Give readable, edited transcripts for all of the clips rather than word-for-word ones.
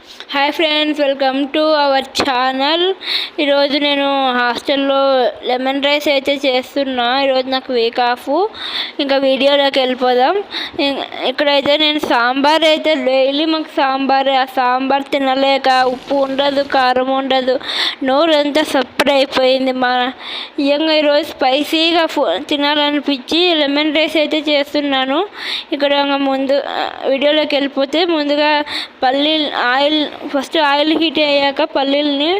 Hi friends, welcome to our channel. ఈరోజు నేను హాస్టల్లో లెమన్ రైస్ అయితే చేస్తున్నా. ఈరోజు నాకు వీక్ ఆఫ్. ఇంకా వీడియోలోకి వెళ్ళిపోదాం. ఇక్కడైతే నేను సాంబార్ అయితే డైలీ మాకు సాంబారే. ఆ సాంబార్ తినలేక ఉప్పు ఉండదు, కారం ఉండదు, నోరు అంతా సప్పడ్ అయిపోయింది. నిజంగా ఈరోజు స్పైసీగా తినాలనిపించి లెమన్ రైస్ అయితే చేస్తున్నాను. ఇక్కడ ముందు వీడియోలోకి వెళ్ళిపోతే ముందుగా ఫస్ట్ ఆయిల్ హీట్ అయ్యాక పల్లీలని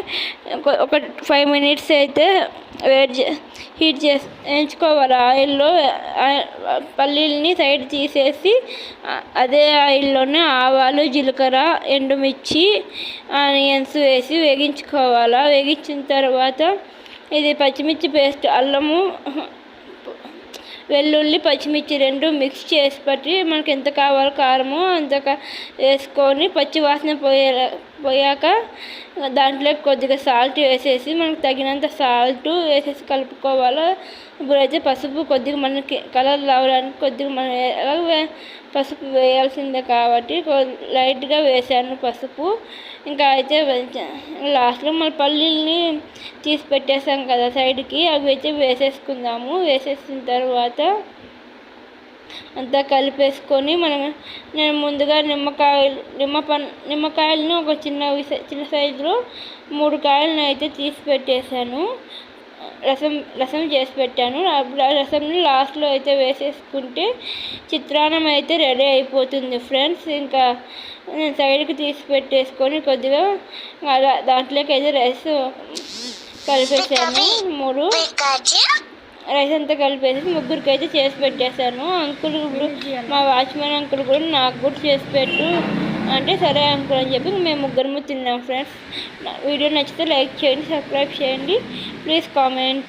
ఒక 5 minutes అయితే వేయించుకోవాలి. ఆయిల్లో పల్లీలని సైడ్ తీసేసి అదే ఆయిల్లోనే ఆవాలు, జీలకర్ర, ఎండుమిర్చి, ఆనియన్స్ వేసి వేగించుకోవాలి. వేగించిన తర్వాత ఇది పచ్చిమిర్చి పేస్ట్, అల్లము, వెల్లుల్లి, పచ్చిమిర్చి 2 మిక్స్ చేసి పట్టి మనకి ఎంత కావాలో కారము అంత వేసుకొని పచ్చి వాసన పోయాక దాంట్లో కొద్దిగా సాల్ట్ వేసేసి మనకు తగినంత సాల్ట్ వేసేసి కలుపుకోవాలి. ఇప్పుడైతే పసుపు కొద్దిగా మనకి కలర్ రావడానికి కొద్దిగా మనం పసుపు వేయాల్సిందే కాబట్టి లైట్గా వేసాను పసుపు. ఇంకా అయితే లాస్ట్లో మన పల్లీల్ని తీసి పెట్టేసాం కదా సైడ్కి, అవి అయితే వేసేసుకుందాము. వేసేసిన తర్వాత అంతా కలిపేసుకొని నేను ముందుగా నిమ్మకాయలను ఒక చిన్న సైజులో 3 కాయలను అయితే తీసి పెట్టేశాను. రసం చేసి పెట్టాను. అప్పుడు ఆ రసంని లాస్ట్లో అయితే వేసేసుకుంటే చిత్రాన్నం అయితే రెడీ అయిపోతుంది ఫ్రెండ్స్. ఇంకా నేను సైడ్కి తీసి పెట్టేసుకొని కొద్దిగా దాంట్లోకి అయితే రైస్ కలిపేసాను. 3 రైస్ అంతా కలిపేసి 3కి అయితే చేసి పెట్టేశాను. అంకుల్ ఇప్పుడు మా వాచ్మెన్ అంకుల్ కూడా నాకు కూడా చేసి పెట్టు అంటే సరే అంకుల్ అని చెప్పి మేము 3 తిన్నాం ఫ్రెండ్స్. వీడియో నచ్చితే లైక్ చేయండి, సబ్స్క్రైబ్ చేయండి, ప్లీజ్ కామెంట్.